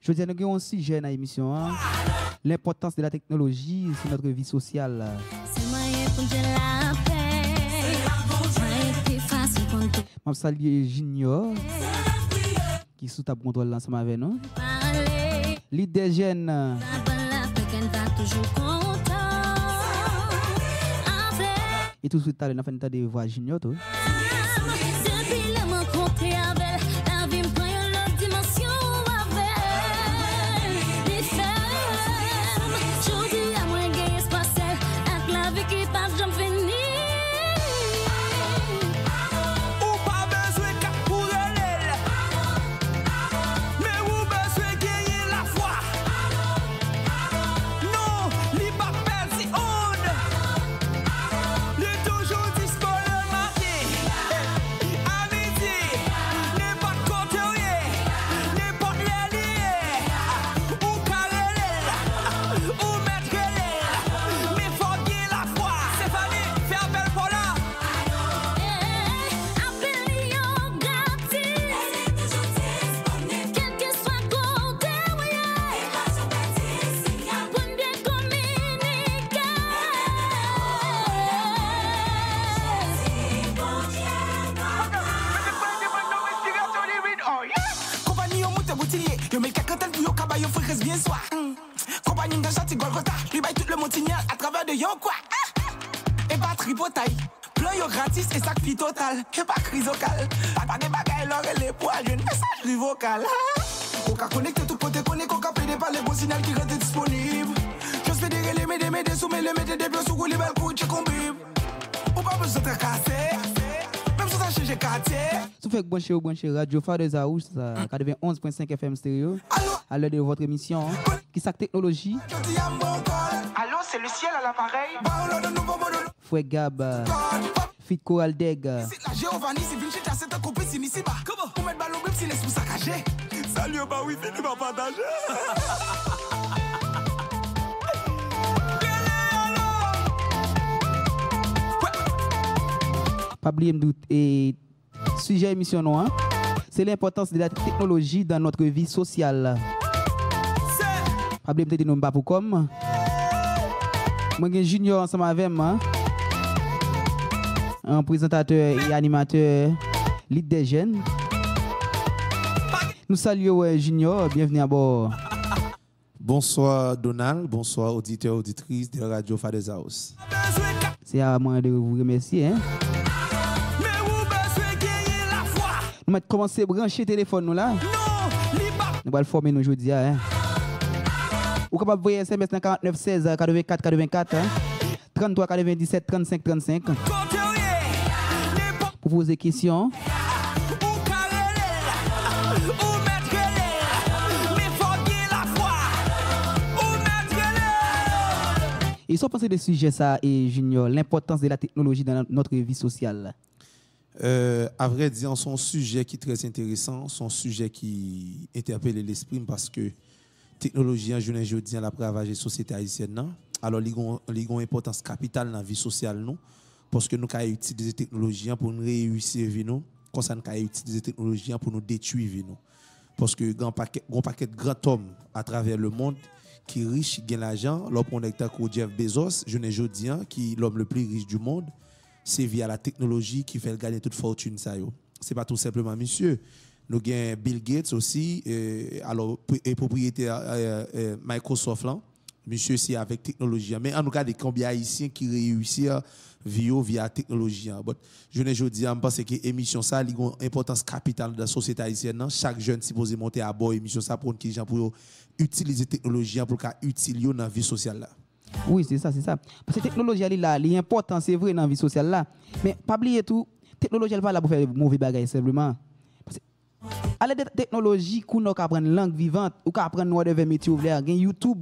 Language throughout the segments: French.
Je veux dire, nous avons un sujet dans l'émission, hein? L'importance de la technologie sur notre vie sociale. Je salue Junior, qui est sous ta contrôle ensemble avec nous. L'idée jeune. Et tout de suite, on a fait de voix Junior. Tout. Et ça crie total, et pas crise vocale. Pas des bagailles, l'or et les poils, j'ai un message vocal. On va connecter tout côté, on va appeler par les bons signaux qui restent disponibles. Je fais des relais, m'aider, soumettre les mettre des pieds sous les belles couilles, j'ai compris. On pas besoin de casser, même si ça change de quartier. Tout fait que brancher Radio Fadez House, 91.5 FM stéréo. À l'heure de votre émission, qui s'ac technologie. Allô, c'est le ciel à l'appareil. Fouet Gab. Fit Coral Deg. La Giovanni, c'est Vinci, t'as cette copie, c'est ici bas. Comment? Pour mettre ballon, si laisse-vous saccager. Salut, bah oui, fini, va partager. Pas oublier me doute. Et sujet émission non, hein? C'est l'importance de la technologie dans notre vie sociale. Pas oublier me dire non pas pour comme. Moi, j'ai Junior ensemble avec moi. Un présentateur et animateur lead des jeunes. Nous saluons Junior, bienvenue à bord. Bonsoir Donald, bonsoir auditeurs, auditrices de Radio Fadez House. C'est à moi de vous remercier. Hein? Nous allons commencer à brancher le téléphone nous là. Nous allons le former nous aujourd'hui. Hein? Vous pouvez envoyer SMS dans 49 16 84 84 hein? 33 97 35 35. Pour poser des questions. Ils sont pensés des sujets ça et Junior, l'importance de la technologie dans notre vie sociale. À vrai dire, c'est un sujet qui est très intéressant, c'est un sujet qui interpelle l'esprit parce que la technologie en journée aujourd'hui elle a ravagé la société haïtienne. Alors, il y a une importance capitale dans la vie sociale nous. Parce que nous avons utilisé la technologie pour nous réussir vie nous, comme ça nous avons utilisé la technologie pour nous détruire vie nous. Parce que grand paquet de grands hommes à travers le monde qui sont riches, qui ont l'argent, l'homme connecté avec Jeff Bezos, je ne dis qui est l'homme le plus riche du monde, c'est via la technologie qui fait gagner toute fortune ça yo. C'est pas tout simplement monsieur. Nous avons Bill Gates aussi, alors propriétaire Microsoft là. Monsieur, c'est avec technologie. Mais en tout cas, des combien haïtiens qui réussissent via la technologie. Je ne dis pas que l'émission ça a une importance capitale dans la société haïtienne. Chaque jeune supposé monter à bord l'émission ça pour qu'ils pour utiliser la technologie pour utiliser dans la vie sociale. Oui, c'est ça, c'est ça. Parce que la technologie, elle est importante, c'est vrai, dans la vie sociale. Là. Mais pas oublier tout, la technologie, elle va là pour faire de mauvais bagages simplement. À l'aide de la technologie, qu'on a apprendre une langue vivante, ou qu'on apprendre de métier ouvert, il y a YouTube,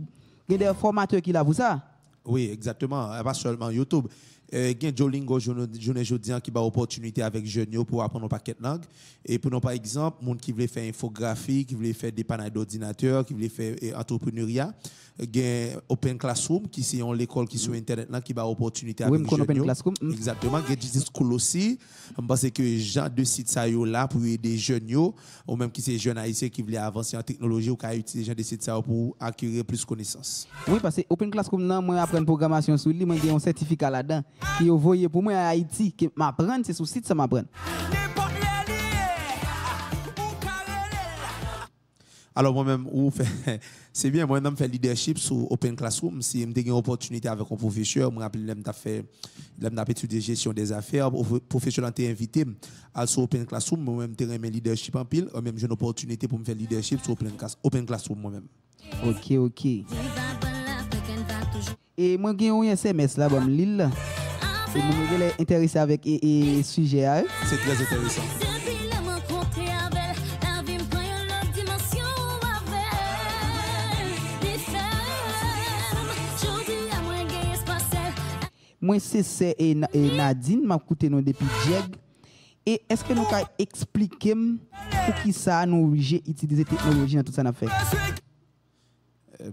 il y a des formateurs qui là pour ça. Oui, exactement. Pas seulement YouTube. Il y a Duolingo, je dis, qui a opportunité avec jeunes pour apprendre un paquet de langues. Et pour nous, par exemple, les gens qui veulent faire infographie, qui veulent faire des panneaux d'ordinateur, qui veulent faire entrepreneuriat. gen Open Classroom qui c'est une école qui sur internet là qui va opportunité Oui, avec me Open jeunes. Classroom. Exactement, gen Digital School aussi. Parce que genre de site ça yo là pour aider des jeunes yo ou même qui c'est jeunes haïtiens qui veulent avancer en technologie ou qui utiliser des sites ça pour acquérir plus de connaissances. Oui, parce que Open Classroom nan moi apprendre programmation sur lui, moi j'ai un certificat là-dedans qui envoyé pour moi à Haïti que m'apprendre c'est sur site ça m'apprendre. Alors moi-même, c'est bien, moi-même, je fais leadership sur Open Classroom. Si je me une opportunité avec un professeur, je me rappelle, je me étudié gestion des affaires, le professeur t'a invité à sur Open Classroom, moi-même, je fais leadership en pile, même j'ai une opportunité pour me faire leadership sur Open Classroom moi-même. Ok. Et moi, j'ai un SMS là, bon, Lille. Et moi, je suis intéressé avec le sujet. C'est très intéressant. Moi, c'est et Nadine, m'a écouté nous depuis Jeg. Et est-ce que nous pouvons expliquer pour qui ça nous obligé d'utiliser la technologie dans tout ça qu'on a fait?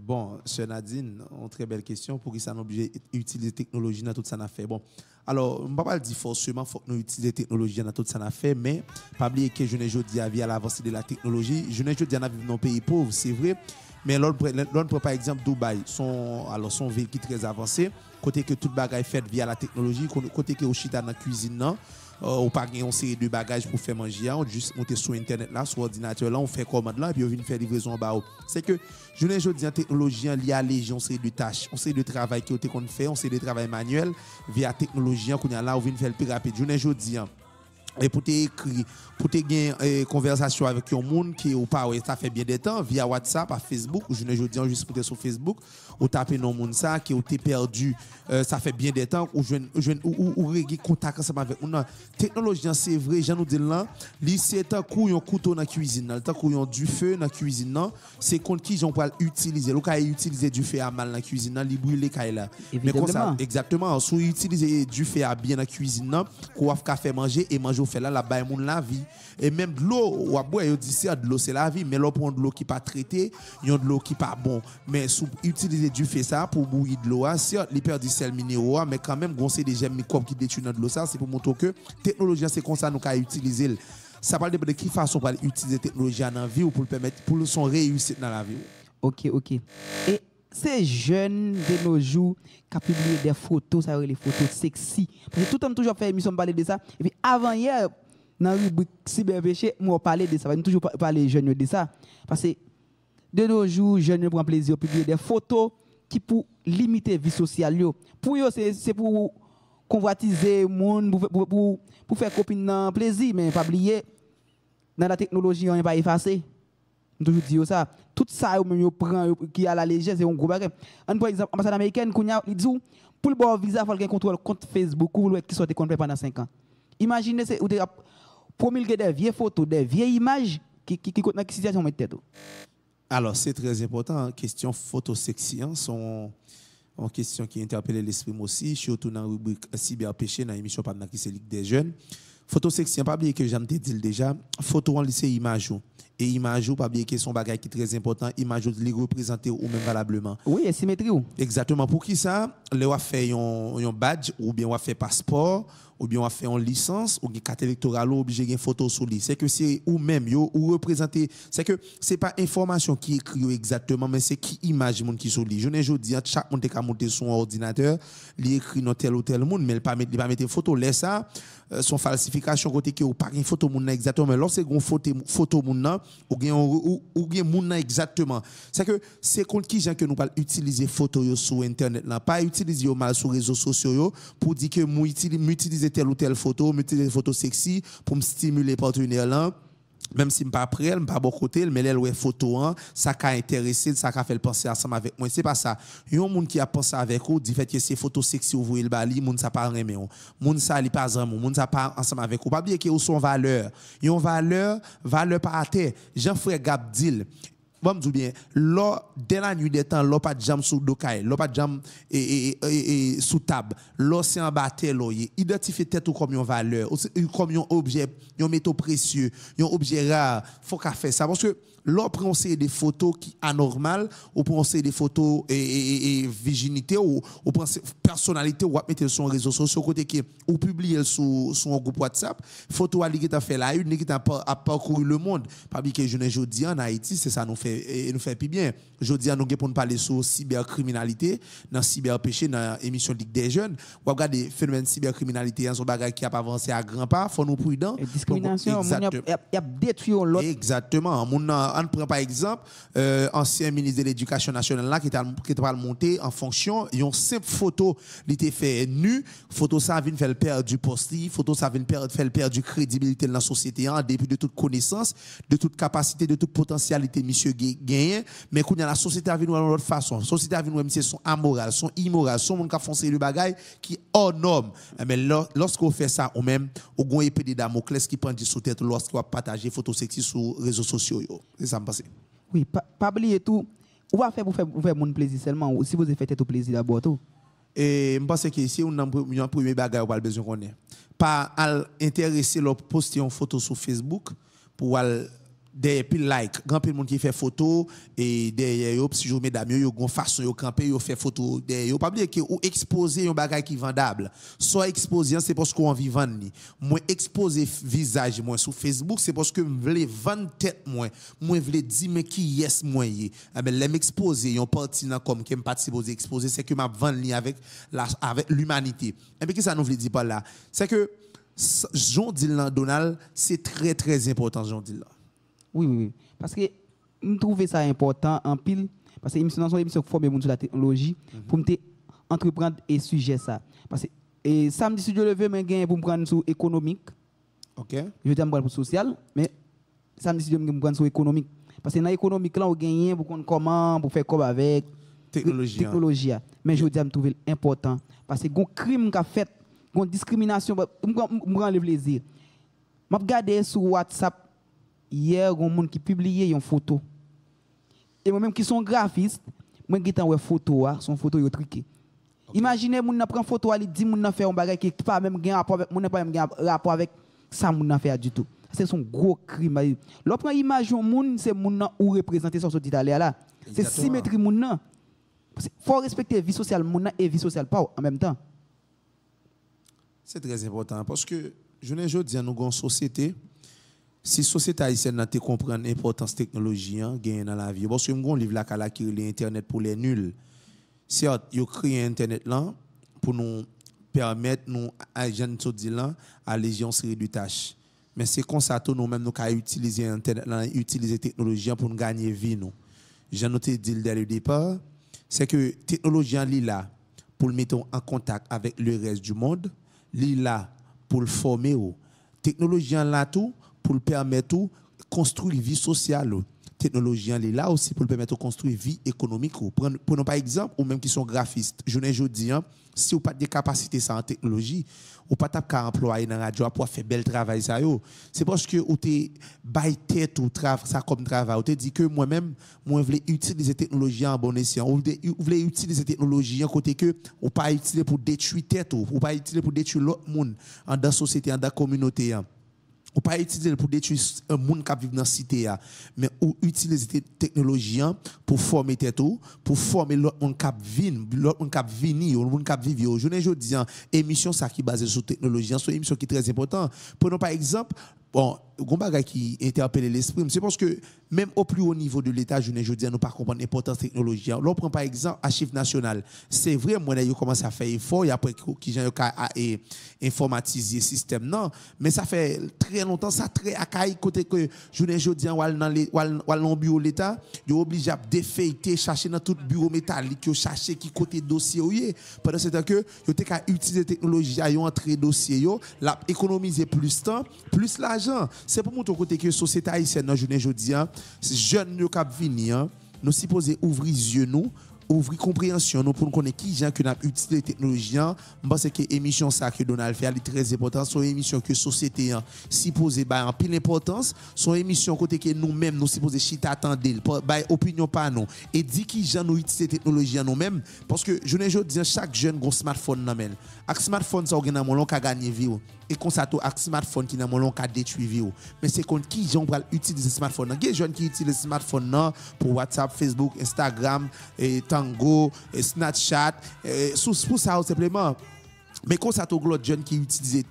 Bon, Sœur Nadine, une très belle question. Pour qui ça nous obligé d'utiliser la technologie dans tout ça qu'on a fait? Bon, alors, je ne vais pas dire forcément qu'il faut que nous utilisions la technologie dans tout ça qu'on a fait, mais pas oublier que je ne dis à l'avancée de la technologie. Je ne dis à vivre dans un pays pauvre, c'est vrai. Mais l'on prend par exemple Dubaï, son ville qui est très avancée, côté que toute bagaille faite via la technologie, côté que au chita dans la cuisine, non, on pas une série de bagages pour faire manger, on juste monter sur internet là, sur ordinateur là, on fait commande là et puis on vient faire livraison en bas. C'est que je ne dis en technologie liée à légion, on série de tâches, on série de travail qui qu'on fait, on série de travail manuel via la technologie qu'on a là, on vient faire le plus rapide. Je ne dis et pour t'écrire, pour te gagner conversation avec un monde qui ou pas, ça fait bien des temps via WhatsApp, à Facebook, ou je ne dis juste pour sur Facebook, ou taper non monde ça qui ou t'es perdu, ça fait bien des temps ou régler contact ensemble avec nous. Technologie c'est vrai, j'en nous dis là, c'est tant qu'on couteau dans la cuisine, tant qu'on du feu dans la cuisine, c'est contre qui j'en peut utiliser, le cas utiliser du feu à mal dans la cuisine, li brûler là. Mais comme ça exactement, si utiliser du feu à bien dans la cuisine, qu'on va faire manger et manger fait là la baille moun la vie et même de l'eau ou à boire yo dit c'est de l'eau c'est la vie mais l'on prend de l'eau qui pas traitée yon de l'eau qui pas bon mais sous utiliser du fait ça pour bouillir de l'eau certes il perd du sel minéraux mais quand même goncer des gemmes microbes qui détruisent de l'eau ça c'est pour montrer que technologie c'est comme ça nous ca utiliser ça parle de qui façon pour utiliser technologie dans la vie ou pour le permettre pour son réussite dans la vie. OK et ces jeunes de nos jours qui publient des photos, ça les photos sexy. Parce que tout le temps toujours fait émission parler de ça. Et puis avant hier, dans la rubrique cyberpéché, moi parler de ça. Nous toujours parler jeunes de ça. Parce que de nos jours, jeunes prennent plaisir à publier des photos qui pour limiter la vie sociale. Pour eux, c'est pour convoitiser le monde, pour faire copine plaisir, mais pas oublier, dans la technologie, on n'est pas effacé. Toujours dire ça tout ça même prend qui a la légère c'est un gros bagage. Par exemple ambassade américaine il dit pour le bon visa il faut qu'il contrôle compte Facebook ou qui sorti compte pendant 5 ans. Imaginez c'est ou promulguer des vieilles photos des vieilles images qui dans quelle situation mettre tête. Alors c'est très important question photo sexy sont en question qui interpelle l'esprit aussi surtout dans la rubrique cyberpéché dans l'émission pendant qui c'est Ligue des jeunes. Photo sexy pas oublier que j'aime te dire déjà photo en lycée image et image pas oublier que son bagage qui est très important image les représenter ou même valablement. Oui, et symétrie. Exactement. Pour qui ça le on fait un badge ou bien on fait passeport ou bien on fait une licence ou une carte électorale ou obligé une photo sur lui. C'est que c'est ou même yo ou représenter c'est que c'est pas information qui écrit exactement mais c'est qui image monde qui sur lui. Je ne dis chaque monde qui a monté son ordinateur, il écrit dans tel ou tel monde mais il pas mettre photo laisse ça son falsification côté que ou pas une photo monde exactement mais lorsque une photo monde ou bien monde exactement. C'est que c'est contre qui gens que nous pas utiliser photo sur internet là pas utiliser mal sur réseaux sociaux pour dire que m'utiliser telle ou telle photo, m'utiliser photo sexy pour me stimuler partenaire là. Même si je ne suis pas prêt, je ne suis pas bon côté, mais elle est photo, ça a intéressé, ça a fait penser ensemble avec moi. Ce n'est pas ça. Il y a un monde qui a pensé avec vous, dit fait que c'est photo sexy, vous voyez le bali, le monde ça pas aimé. Le monde ça n'est pas aimé, le monde ça pas ensemble avec vous. Pas oublier qu'il y a son valeur. Il y a une valeur pas à terre. Jean-Frère Gabdil, bon me bien là dès la nuit des temps là pas de jam sous dokaï là pas de jam et sous table là c'est en bas terre là identifier tête ou comme une valeur comme un objet un métaux précieux un objet rare faut qu'a faire ça parce que là prend des photos qui anormales ou prend des photos et virginité ou prend personnalité ou mettre sur les réseaux sociaux côté qui ou publier sur un groupe WhatsApp photo ali qui t'a fait la une qui t'a parcouru le monde pas bien que jeudi en Haïti c'est ça nous fait plus bien jeudi nous pour nous parler sur cybercriminalité dans cyberpéché dans émission Ligue des jeunes ou regarder phénomène cybercriminalité un bagage qui a avancé à grands pas faut nous prudent discrimination il y a détruit l'autre exactement on prend par exemple ancien ministre de l'éducation nationale là qui t'a monté en fonction une simple photo il était fait nu photo ça vient faire perdre du poste photo ça vient faire perdre du crédibilité dans la société en dépit de toute connaissance de toute capacité de toute potentialité monsieur gagné mais quand la société a vu nous de l'autre façon la société a vu nous monsieur sont amoral sont immoral sont monde qui font le bagaille qui hors norme mais lorsqu'on fait ça ou même au gon épée de Damoclès qui prend du sous tête lorsqu'on va partager photos sexy sur réseaux sociaux c'est ça me passe oui pas oublier tout on va faire pour faire mon plaisir seulement ou si vous avez fait tout plaisir d'abord tout et je pense que ici on a un premier bagage on a besoin qu'on ait pas intéresser leur poster une photo sur Facebook pour des pile like grand pile monde qui fait photo et derrière yo si je mesdames yo gon façon yo camper yo fait photo derrière yo pas oublier que ou exposer un bagage qui vendable soit exposer c'est parce qu'on envie vendre ni moi exposer visage moi sur Facebook c'est parce que me voulais vendre tête moi voulais dire mais qui yes moi y mais l'aime exposer un parti comme qui me pas supposé exposer c'est que m'a vendre ni avec l'humanité et puis que ça nous veut dire par là c'est que Jean Dylan Donald c'est très très important Jean Dylan. Oui. Parce que je trouve ça important en pile. Parce que l'émission qui forme sur la technologie pour me entreprendre et sujet ça. Parce que samedi, si je le veux, je pour me prendre sur économique. OK. Je vais me prendre pour social, mais samedi, si je me prendre sur économique. Parce que dans l'économique, là, on gagne pour comprendre comment, pour faire comme avec technologie. Mais je me trouve important. Parce que il y a un crime qui a fait, une discrimination, je me prends le plaisir. Je regarde sur WhatsApp. Hier, il y a un monde qui publiait une photo. Et moi-même qui sont graphistes, moi qui t'envoie photo, son photo est truquée. Imaginez, mon n'a prend photo, il dit mon fait un bagage qui pas même gain rapport avec mon pas même rapport avec ça mon fait du tout. C'est son gros crime. L'autre image mon c'est mon ou représenter son italien là. C'est symétrie mon nan. Faut respecter vie sociale mon et vie sociale pas en même temps. C'est très important parce que je ne dis nous une société si la société haïtienne n'a pas compris l'importance de la technologie dans la vie, parce que nous avons un livre là qui est Internet pour les nuls. Certes, ils ont créé Internet là pour nous permettre, nous, à jeunes là, à légion série de tâches. Mais c'est comme ça que nous-mêmes, nous avons utilisé Internet là, utiliser la technologie pour nous gagner vie. J'ai noté dit dès le départ, c'est que la technologie est là pour le mettre en contact avec le reste du monde, là pour le former. La technologie est là tout pour le permettre de construire une vie sociale. La technologie est là aussi pour le permettre de construire une vie économique. Prenons par exemple, ou même qui sont graphistes. Je ne dis pas, si vous n'avez pas de capacité en technologie, ou pas qu'à employer dans la radio pour faire bel travail. C'est parce que vous avez baillé tête ou ça comme travail. Vous avez dit que moi-même, je voulais utiliser la technologie en bon escient. Vous voulez utiliser la technologie en côté que vous pas utiliser pour détruire tête ou pas utiliser pour détruire l'autre monde dans la société, dans la communauté. Ou pas utiliser pour détruire un monde qui vit dans la cité, mais ou utiliser la technologie pour former tête pour former l'autre monde qui vit, l'autre monde qui vit, l'autre monde qui vit. Je ne dis pas, émission ça qui est basée sur la technologie, c'est une émission qui est très importante. Prenons par exemple, bon, un bagage qui interpelle l'esprit, c'est parce que même au plus haut niveau de l'État, je ne dis pas, nous ne comprenons pas l'importance de la technologie. L'on prend par exemple Archives nationales. C'est vrai, moi, ils commencent à faire effort, et après qu'ils ont informatisé le système, non, mais ça fait très longtemps, ça très à côté que je ne dis pas, dans le bureau de l'État, ils sont obligés à défeuilleter, chercher dans tout bureau métallique, chercher qui côté dossier, pendant ce temps que ils ont utilisé la technologie, ils ont entré dossier, économiser plus de temps, plus l'argent. C'est pour mon côté que la société haïtienne, je ne dis pas, jeunes qui viennent, nous supposons ouvrir les yeux, ouvrir compréhension nous pour nous connaître qui gens que n'a utilisé technologie. Je pense que émission ça que Donald fait est très important, son émission que société supposé ba en pile importance, son émission côté que nous-mêmes nous supposé chita attendre ba opinion pas nous et dit qui gens nous utiliser technologie nous-mêmes parce que je ne dis chaque jeune gon smartphone nan men. Avec smartphone ça gen nan mon long ka gagner vie et comme ça avec smartphone qui nan mon long ka détruire vie mais c'est contre qui gens va utiliser smartphone. Il y a des jeunes qui utilisent smartphone nan pour WhatsApp, Facebook, Instagram et Tango, et Snapchat, pour ça simplement. Mais quand ça l'autre jeune qui utilise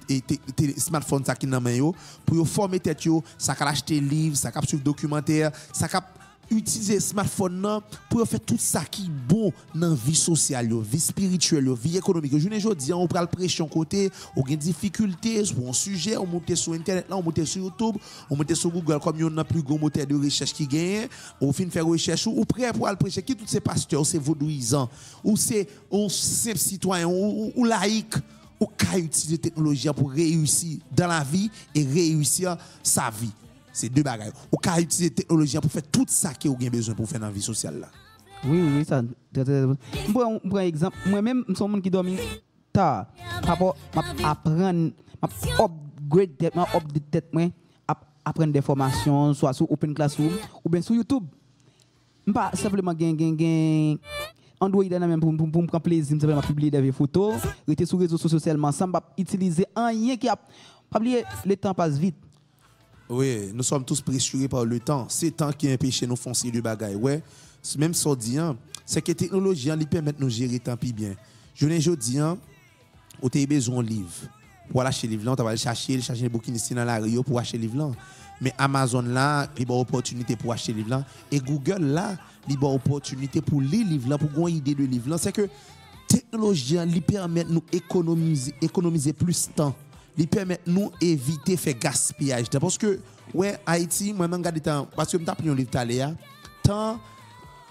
smartphone ça qui nan main yo pour former tête yo, ça ka acheter livre, ça ka suivre documentaire, ça ka utiliser smartphone nan pour faire tout ça qui bon dans vie sociale, vie spirituelle, vie économique. Je ne dis on prend pression côté, on a difficulté sur un sujet, on monte sur internet là, on monte sur YouTube, on monte sur Google comme il y a un plus gros moteur de recherche qui gagne, on fin faire recherche ou prêt pour aller prêcher qui tous ces pasteurs, c'est vaudouisants ou c'est un simple citoyen ou laïque ou qui utiliser technologie pour réussir dans la vie et réussir sa vie. C'est deux bagages. Ou qu'à utiliser la technologie pour faire tout ça que vous avez besoin pour faire dans la vie sociale là. Oui, ça. Je prends un exemple. Moi-même, je suis un monde qui dort tard. Papa, apprendre, upgrade tête, apprendre des formations, soit sur Open Classroom ou bien sur YouTube. Je pas simplement gagner Android même pour prendre plaisir, simplement publier des photos, rester sur les réseaux sociaux seulement, sans utiliser rien qui a. Pas oublier, le temps passe vite. Oui, nous sommes tous pressurés par le temps. C'est le temps qui empêche nous foncer de bagaille. Ouais, même ça dit, c'est que la technologie lui permet de nous gérer tant pis bien. Je ne dis pas, vous avez besoin de livre. Pour aller acheter livre, tu vas chercher les bouquinistes dans la Rio pour acheter livre. Mais Amazon là, il y a une opportunité pour acheter livre. Et Google là, il y a une opportunité pour lire livre, pour avoir une idée de livre. C'est que la technologie lui permet de nous économiser plus de temps. Lui permet de nous éviter de faire gaspillage. Parce que, ouais, Haïti, moi, je regarde temps, parce que je me pris un livre temps,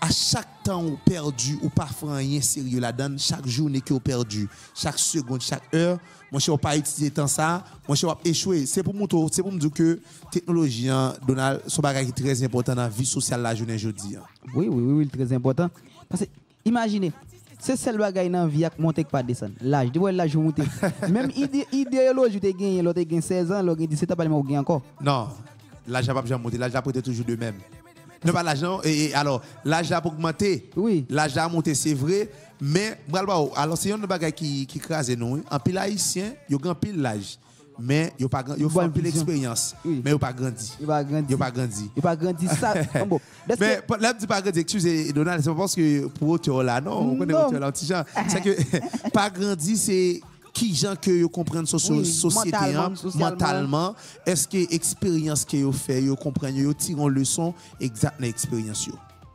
à chaque temps ou perdu, ou pas faire rien sérieux là-dedans, chaque journée que vous perdu, chaque seconde, chaque heure, moi, je ne vais pas utiliser tant ça, moi, je vais échouer. C'est pour me dire que la technologie, Donald, c'est un bagage très important dans la vie sociale la journée aujourd'hui. Oui, très important. Parce que, imaginez, c'est celle bagaille dans vie qui monte pas descendre. L'âge, tu vois l'âge monter. Même idéologie tu gagné, l'autre gagne 16 ans, l'autre gagne 17 ans pas même gagne encore. Non, l'âge n'a pas jamais monté, l'âge a peut-être toujours de même. Non pas l'argent et alors l'âge a augmenté. Oui. L'âge a monté c'est vrai, mais alors c'est une bagaille qui crase nous. En pile haïtien, yo grand pile l'âge. Mais yo pas yo fait pile l'expérience, mais yo pas grandi. Il va grandir. Yo pas grandi. Il va grandir ça. Bon. Mais là dis pas grandi, excusez Donald, c'est pas parce que pour auteur là non, on connaît auteur là petit gens. C'est que pas grandi c'est qui gens que vous comprenez société mentalement est-ce que expérience que vous fait vous comprenez vous tirez leçon exact dans expérience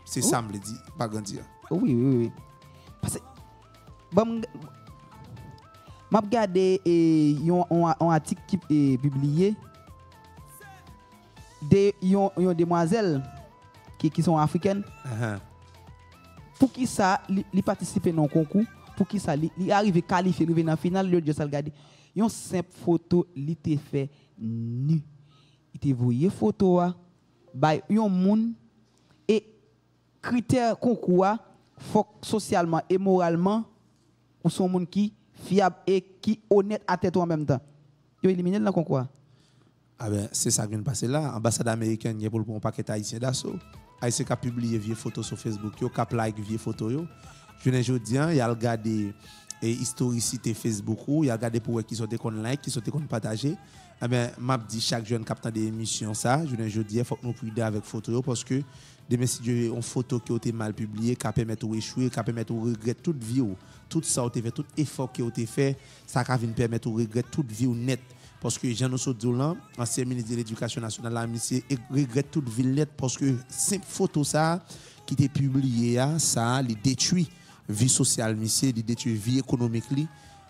c'est ça me le dit pas grandir. Oui parce que m'a regardé un article qui est publié des demoiselles qui sont africaines pour qui ça li participer dans concours pour qui ça il arrive qualifié arrive dans la finale le Dieu ça regarder une simple photo li te fait nu il te voyé photo by un monde et critère concours faut socialement et moralement ou son monde qui fiable et qui honnête à tête en même temps il éliminé dans concours. Ah ben c'est ça qui vient de passer là ambassade américaine pour un paquet haïtien d'assaut haïtien qui a publié vieux photos sur Facebook yo cap like vieux photos yo. Je ne dis pas, il y a regardé historicité Facebook, il y a regardé pour qui sont des like, qui sont des partager. Eh bien, m'a dit chaque jeune captant des émissions ça, je ne dis il faut que nous prions avec photo parce que demain si Dieu une photo qui a été mal publiée, qui permet de échouer, qui permet de regretter toute vie, tout ça a été fait, tout effort qui a été fait, ça va permettre de regretter toute vie net. Parce que Jean Nosodoulan, ancien ministre de l'Éducation nationale, la ministre regrette toute vie net parce que cette photo ça qui était publiée, ça les détruit vie sociale, monsieur, il détruit vie économique,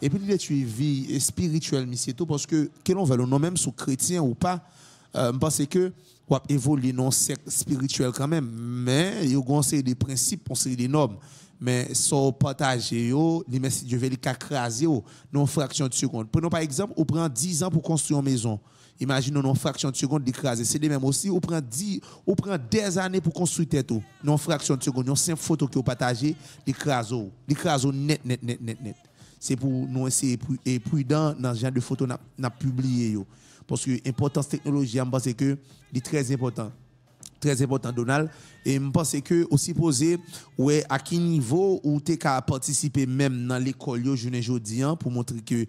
et puis il détruit vie spirituelle, monsieur, tout parce que l'on veut, non même sous chrétien ou pas, je pense que on évoluer dans un cercle spirituel quand même, mais il y a une série de principes, une série de normes. Mais sans partager, les messieurs Dieu veulent écraser dans une fraction de seconde. Prenons par exemple, on prend 10 ans pour construire une maison. Imaginons une fraction de seconde d'écraser. C'est de même aussi, on prend des années pour construire tête. Dans une fraction de seconde, une simple photo que vous partagez, l'écraser net. C'est pour nous essayer et prudent dans ce genre de photos n'a publié. Parce que l'importance technologie, je pense que c'est très important. Très important, Donald. Et je pense que aussi poser ouais, à quel niveau où tu as participé même dans l'école aujourd'hui pour montrer que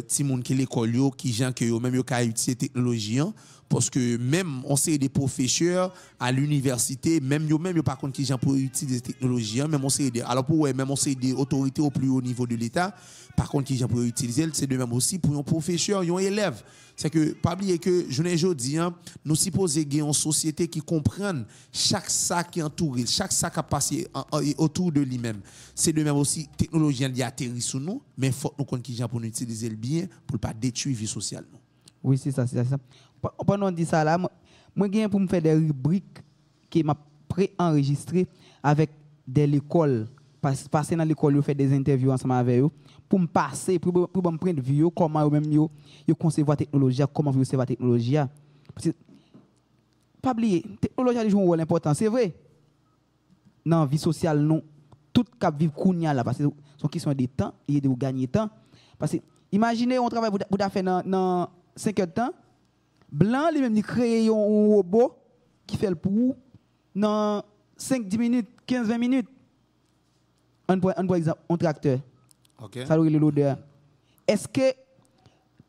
ti moun qui l'école qui gens que même yo ka utiliser technologie parce que même on sait des professeurs à l'université même yo par contre qui gens pour utiliser technologie même on sait alors pour ouais, même on sait des autorités au plus haut niveau de l'État par contre qui gens pour utiliser c'est de même aussi pour un professeur un élève c'est que pas oublier que aujourd'hui nous supposons gagner une société qui comprenne chaque sac qui entoure chaque sac a passé autour de lui-même c'est de même aussi technologie qui atterrit sur nous mais faut nous connaître qui gens pour utiliser le bien pour pas détruire vie sociale nous. Oui, c'est ça. Pendant dit ça là, moi j'ai pour me faire des rubriques qui m'a pré-enregistré avec de l'école passer dans l'école faire des interviews ensemble avec eux pour me passer pour me prendre vue comment même yo concevoir la technologie, comment vous concevoir la technologie parce que pas oublier technologie joue un rôle important, c'est vrai. Dans la vie sociale non tout cap vivre kounya là parce que son question de temps et de gagner temps parce que imaginez on travaille pour faire dans 5 heures de temps blanc lui même il crée un robot qui fait le pour dans 5-10 minutes 15-20 minutes par exemple un tracteur okay. Ça le l'odeur est-ce que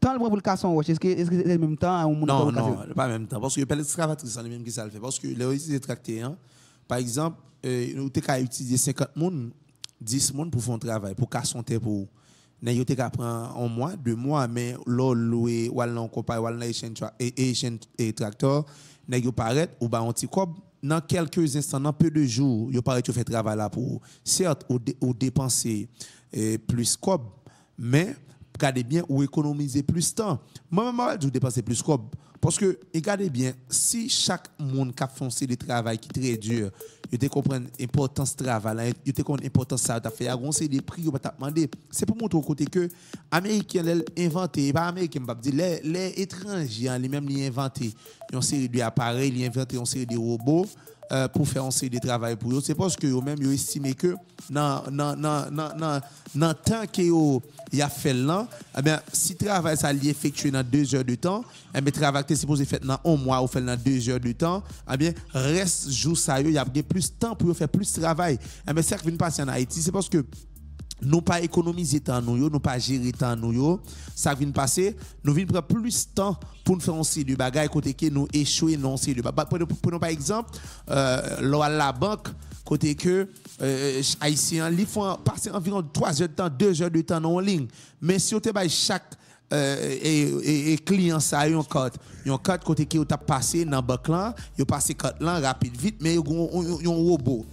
tant le pour le casser est-ce que c'est le même temps non pas même temps parce que les excavateurs c'est même qui ça le fait parce que les utiliser tracteur par exemple nous t'ai utiliser 50 personnes 10 personnes pour faire un travail pour casser terre pour n'a yote ka prend un mois 2 mois mais l'eau louer ou l'on compare ou l'Asian tracteur n'a yo paraît ou ba un petit cob dans quelques instants dans peu de jours yo paraît tu fait travail là pour certes ou dépenser plus cob mais regardez bien ou économiser plus temps moi je dépenser plus cob parce que regardez bien si chaque monde qui a foncé le travail qui très dur you te comprendre l'importance du travail you te comprendre l'importance ça t'a fait avancer des prix on t'a demandé c'est pour montrer au côté que américain inventé pas américain pas dire les étrangers les même les inventé une série d'appareils ils inventé une série de robots pour faire un série de travail pour eux c'est parce que eux même ils estimé que dans temps que il a fait là eh bien si travail ça li effectué dans 2 heures de temps eh bien travail que c'est supposé faire dans 1 mois ou fait dans 2 heures de temps eh bien reste jour ça il y a plus de temps pour faire plus de travail eh bien ça qui vient passer en Haïti c'est parce que nous pas économiser temps nous pas gérer temps nous ça vient passer nous vient prendre plus de temps pour nous faire un série de bagages côté que nous échouer non série de prenons par exemple la banque côté que haïtien ils font passer environ 3 heures de temps 2 heures de temps en ligne mais si on te bail chaque et client ça un code côté qui t'a passé dans banque là yo passé code là rapide vite mais un robot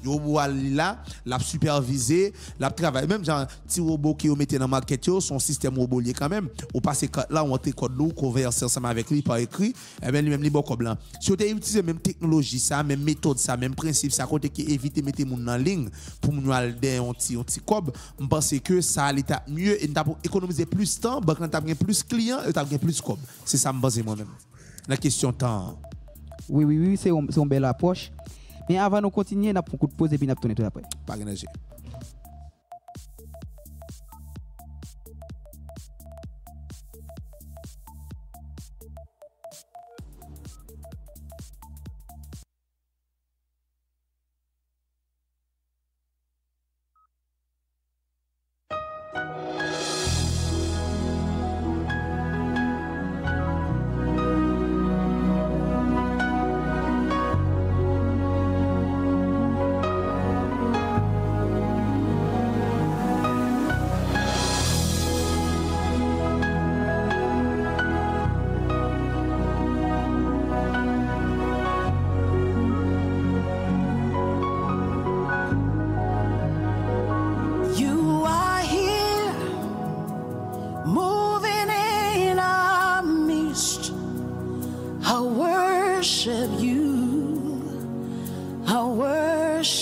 là l'a superviser l'a travail même genre petit robot qui on mettait dans market son système robot lié quand même on passer code là on entre code nous converser ensemble avec lui par écrit et ben lui même li bon comme là si on utiliser même technologie ça même méthode ça même principe ça côté qui éviter mettre moun en ligne pour nous aller un petit cob je pense que ça l'état mieux et pour économiser plus de temps banque t'a plus clients et t'as plus cob c'est ça me base moi-même la question temps oui c'est une belle approche mais avant de continuer n'a beaucoup de pause et puis n'a tourner tout après pas énergie.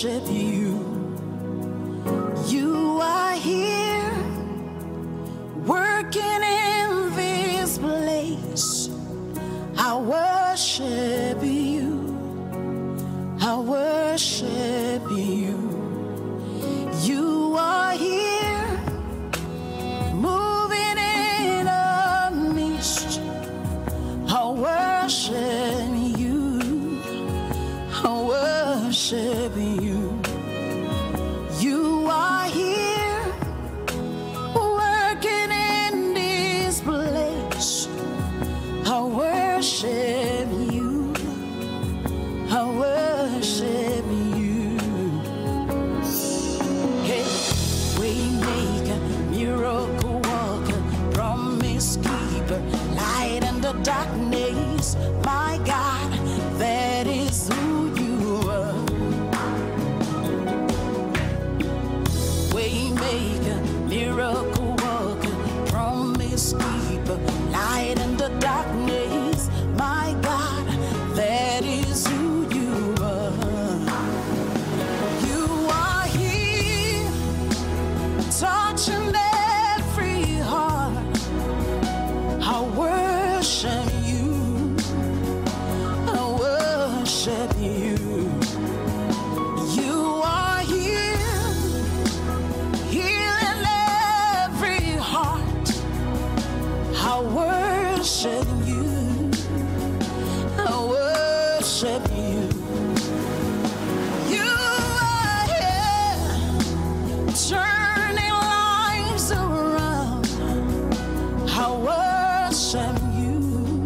worship you. You are here, working in this place. I worship you. I worship you. You are here, moving in our midst. I worship you. I worship you. You are here, working in this place. I worship you. I worship you. Hey, waymaker, miracle worker, promise keeper, light in the darkness. My God, that is who you are. Waymaker, miracle worker, promise keeper, light in the darkness. My God, that is who you are. You are here, touching every heart. I worship you. I worship you. You are here, healing every heart. I worship you. I worship you. You are here, turning lives around. I worship you.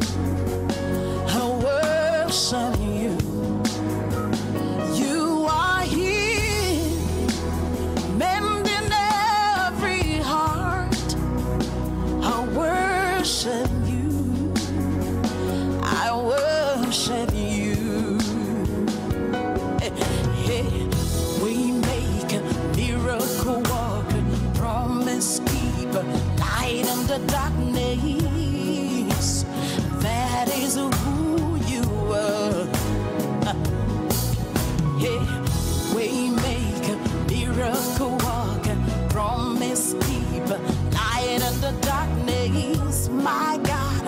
I worship you. You are here, mending every heart. I worship you. I worship you. Hey, we make a miracle worker, promise keeper, light in the darkness. That is who you are. Hey, we make a miracle worker, promise keeper, light in the darkness. My God,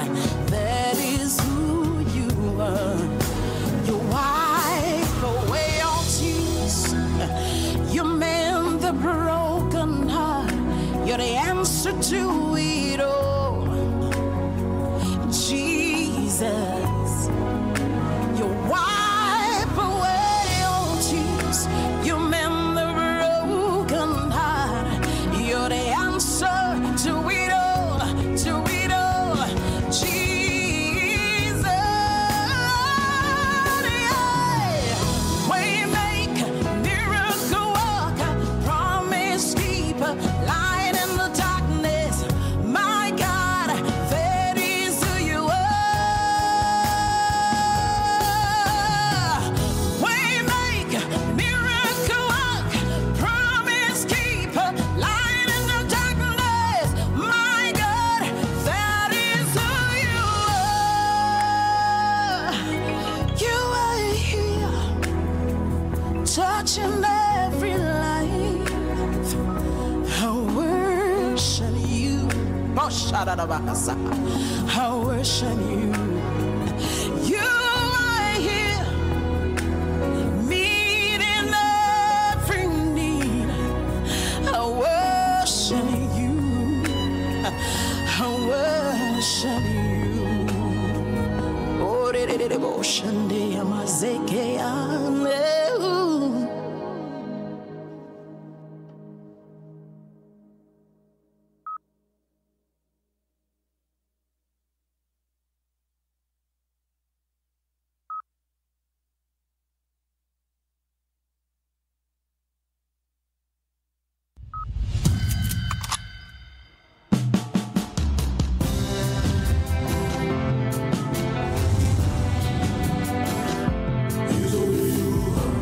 that is who you are. You wipe away all tears. You mend the broken heart. You're the answer to it all. Jesus, you wipe away all tears. You mend the broken heart. You're the answer to it all, to it all. Jesus, yeah. Waymaker, miracle worker, promise keeper, light in the darkness. My God, that is who you are. Waymaker, miracle worker, promise keeper, light in the darkness. My God, that is who you are. You are here, touching every life. I worship you. Oh, shadadabakasa. I worship you. You are here, meeting every need. I worship you. I worship you. Oh, shande amazeke ane. He's only you.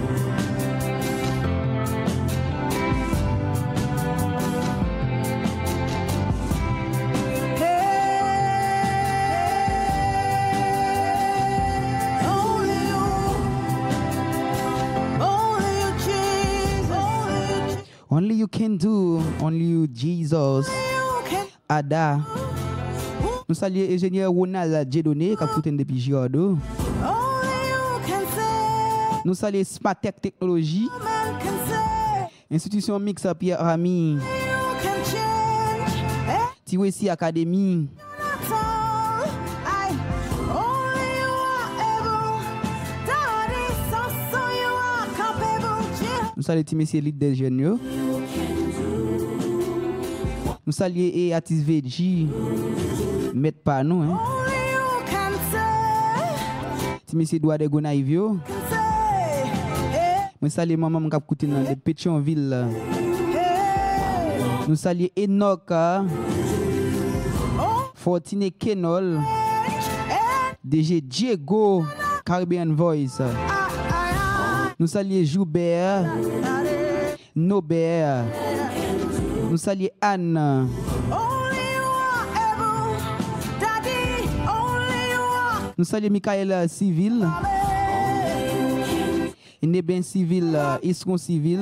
can do, only you, Jesus. Ada. Nous saluons l'ingénieur Ronald Dieudonné qui a écouté depuis Girardeau. Nous saluons Smatec Technologie. Institution Mix Pierre Rami. Tiwesi Academy. Nous saluons Timothy Elite des jeunes. Nous saluons Atis Veji. Mettre pas nous. Hein. Timothy Edouard de Gonaivio. Nous saluons maman qui a écouté dans le Pétionville. Nous saluons Enoch. Fortine Kenol. DG Diego. Caribbean Voice. Nous saluons Joubert, Nobert, nous saluons Anne, nous saluons Michael Civil, Neben Civil, Isron Civil,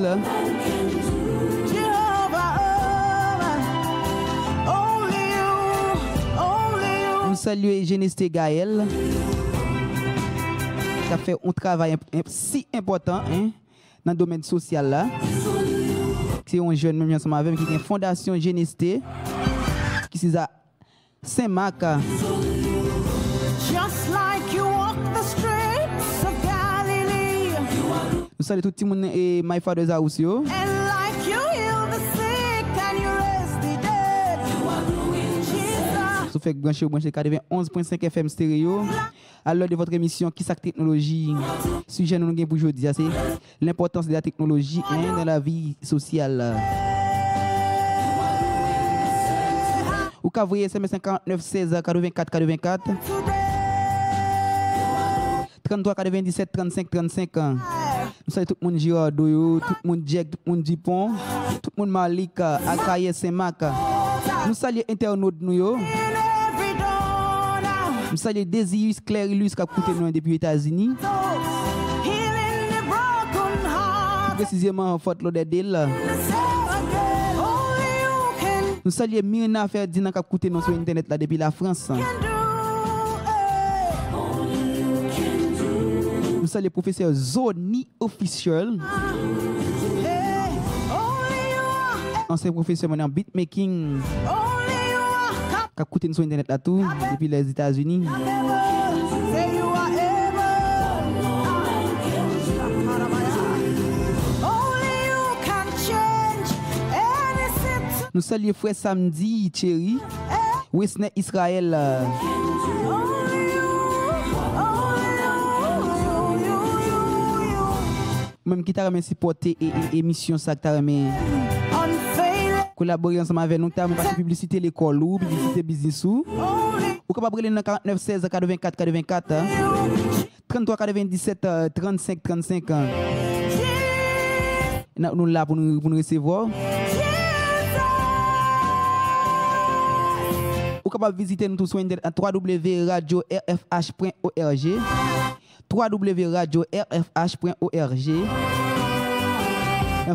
nous saluons Geneste Gaël, qui a fait un travail si important hein, dans le domaine social là. C'est un jeune même ensemble avec qui a une fondation Genesté qui c'est à Saint-Marc. Nous saluons tout le monde et My Father's House yo. Vous faites brancher 91.5 FM stéréo. À l'heure de votre émission qui sa technologie. Sujet nous avons pour aujourd'hui, c'est l'importance de la technologie hein, dans la vie sociale. Ou qu'à voyer SMS 59 16 84 84 33 97 35 35 ans. Nous saluons tout le monde Girardeau, tout le monde Jack, tout le monde Dupont, tout le monde Malika, Akaye Saint-Marc. Nous saluons internautes nous. Nous saluons Désirus Claire-Illus qui a écouté nous depuis les États-Unis. Précisément, Fort Lauderdale. Nous saluons Myrna Ferdinand qui a écouté nous sur Internet là, depuis la France. Nous saluons le professeur Zoni Official. Ancien professeur en beatmaking. Qui a écouté nous sur Internet là tout depuis les États-Unis. Nous saluons frère Samedi Thierry, Wesner Israël. Même qui t'a remis supporter émission ça t'a remis collaborer ensemble avec nous t'a parce publicité l'école ou publicité business ou capable de dans 49 16 84 84 33 97 35 35 ans. Nous là pour nous recevoir. Vous capable visiter nous sur internet à www.radio-rfh.org www.radio-rfh.org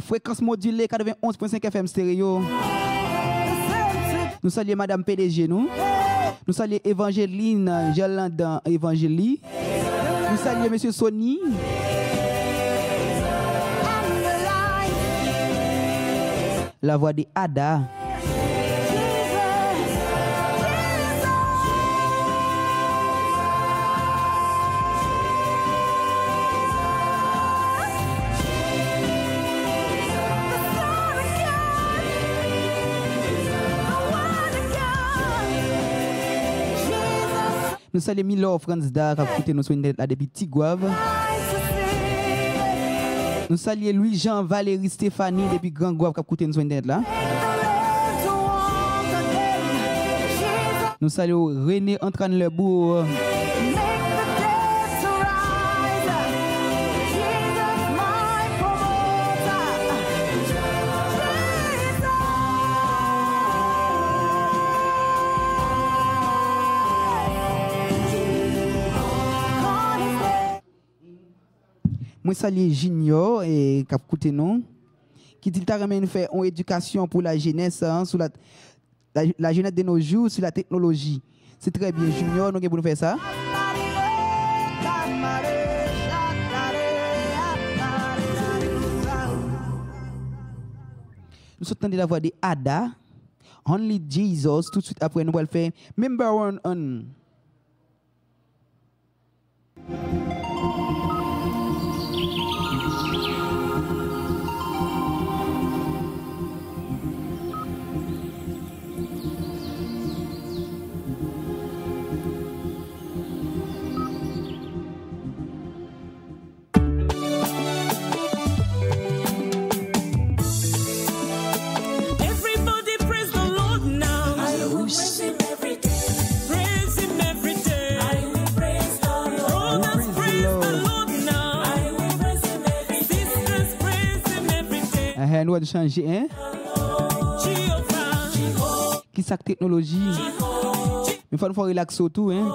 fréquence modulée 91.5 FM stéréo. Nous saluons Madame PDG nous saluons Evangeline Gerland Evangélie. Nous saluons Monsieur Sony. La voix de Ada. Nous saluons Milo France Dar qui a écouté nous sur Internet depuis Tigouave. Nous saluons Louis-Jean Valérie Stéphanie depuis Grand Gouave qui a écouté nous sur Internet là. Nous saluons René Antoine Lebourg. Moi salue Junior et qui a écouté nous qui dit qu'il fait une éducation pour la jeunesse, hein, sur la jeunesse de nos jours, sur la technologie. C'est très bien, Junior, nous pour nous faire ça. Nous sommes en train d'avoir des Ada, Only Jesus, tout de suite après nous allons faire Member One on. Nous allons changer, hein? Qui ça technologie? Il faut nous relaxer autour, hein?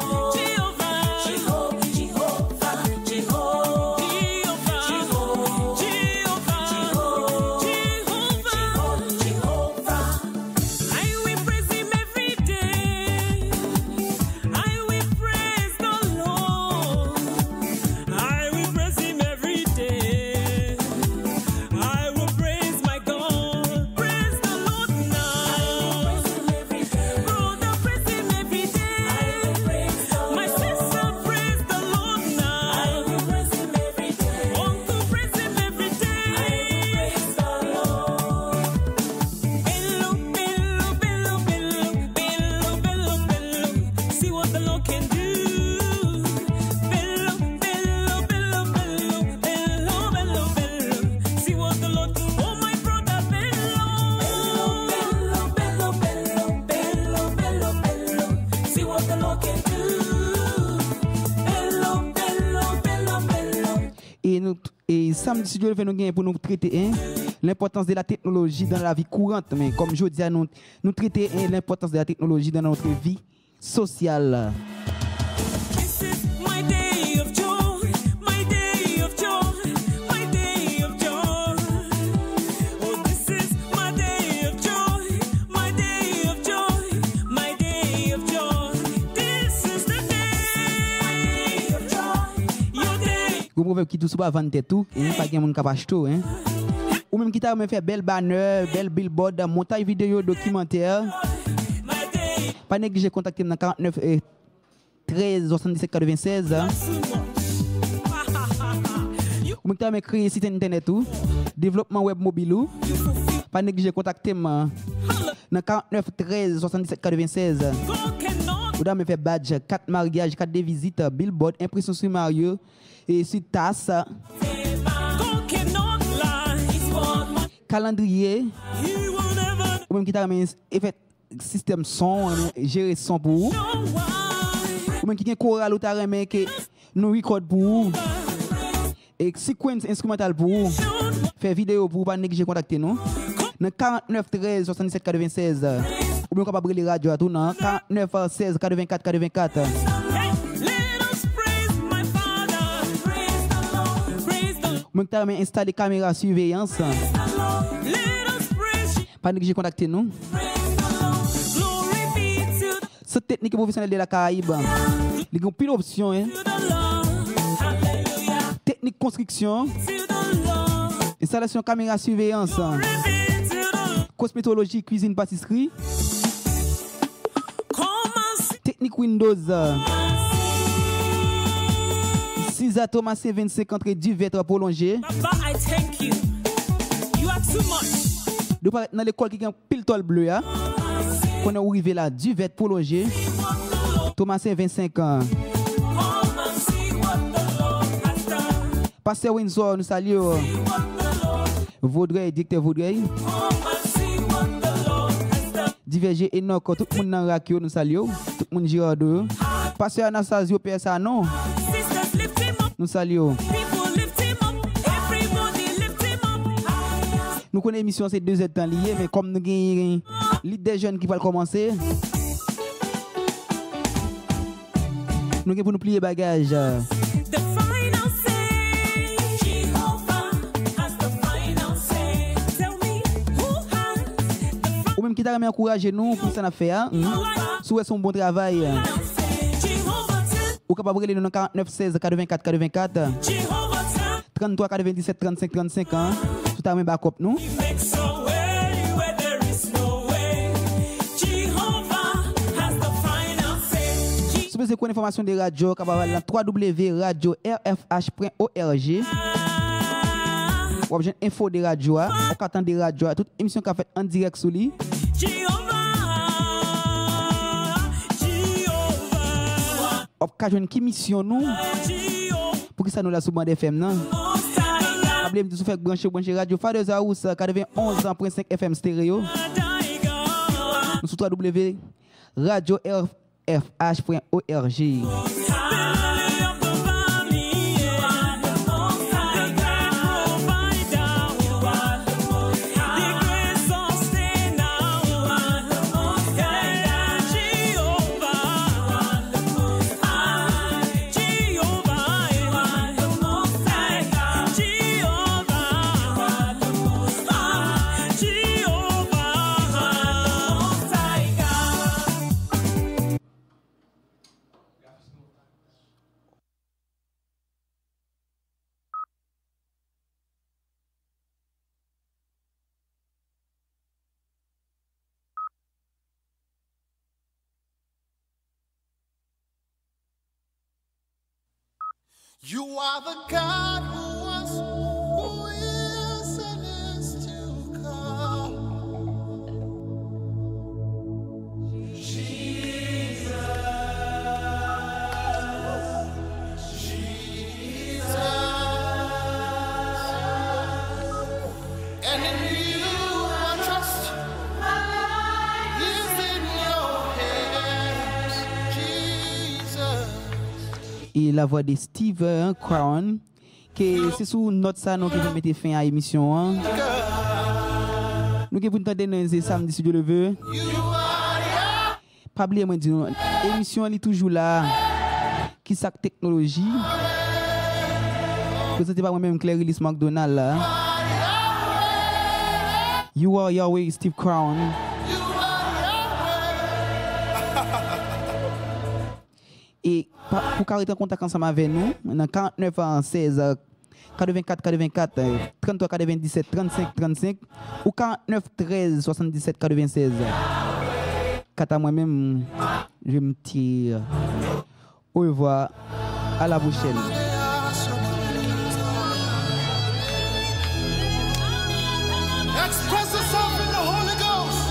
Et samedi, si Dieu veut nous gagner pour nous traiter l'importance de la technologie dans la vie courante, mais comme je dis, nous traiter l'importance de la technologie dans notre vie sociale. Vous pouvez qui tout pas vendre tout, pas de monde capable acheter, hein. Ou même qui t'a fait belle banner, belle billboard, montage vidéo, documentaire. Pas négliger contacter dans 49 13 77 96. Ou même qui t'a créé site internet tout, développement web mobile ou. Pas négliger contacter dans 49 13 77 96. Vous avez fait badge, 4 mariages, 4 visites, billboard, impression sur Mario et sur tasse, calendrier, ou même qui t'a fait système son, gérer son pour vous, ou même qui a un choral ou t'a remis que nous record pour vous, et sequence instrumental pour vous, faire vidéo pour vous, pas négliger contacter nous. Dans 49 13 77 96. Ou bien capable de radio à tout non 49 16 84 84. Moi qui t'ai installé caméra surveillance. Pas négliger contacter nous. Cette technique professionnelle de la Caraïbe. Il y a une option hein. Technique construction. Installation caméra surveillance. Cosmétologie, cuisine, pâtisserie. Technique Windows. 6 à Thomas 25 entre divers prolongés. Dans l'école qui a un pile tol bleu. On est arrivé là, divers prolongé. Thomas 25 ans. Pasteur Windsor, nous saluons. Vaudreuil, dicteur Vaudreuil. Diverger Enoch, tout le monde dans Rakio, nous saluons. Tout le monde Girardo. Pasteur Anastasio PSA, non. Nous saluons. Nous connaissons l'émission, c'est 2 temps liés, mais comme nous avons l'idée des jeunes qui vont commencer, nous avons pour nous plier bagages. monde qui t'a encouragé nous pour ça faire, souhaite son bon travail. Ou capable de nous 49 16 84 84 33 97 35 35 tout à même backup nous. Si vous avez information de radio, capable la www.radio.rfh.org. Ou avez info de radio, ou carton de radio, toute émission qu'a fait en direct sur lui. Ou avez une mission nous pour que ça nous la sous bande FM non. Problème de faire brancher radio Father House 91.5 FM stéréo. Nous sur www.radio.rfh.org. You are the God who was, who is, and is to come. Jesus, and in you I trust. My life is in your hands, Jesus. Et la voix de Steve Crown, que c'est sous notre ça nous qui va mettre fin à l'émission. Nous qui vous entendez c'est samedi si Dieu le veut. Pas oublier moi dire l'émission elle est toujours là. Qui ça technologie. Que c'était pas moi-même Clarice McDonald là. You are Yahweh Steve Crown. Et pour carrer en contact ensemble avec nous, dans 49 16 84 84 33 97 35 35 ou 49 13 77 96. Quant à moi-même, je me tire. Au revoir, à la prochaine. Express yourself in the Holy Ghost.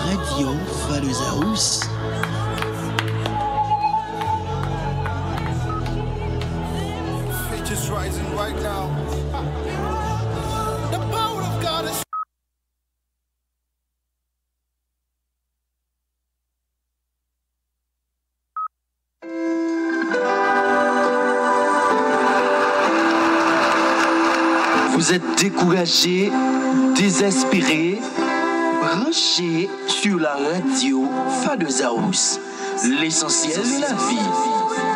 Radio Falozaous. Faith is rising right now. The power of God is. Vous êtes découragé, désespéré, branché sur la radio Falozaous. L'essentiel de la vie.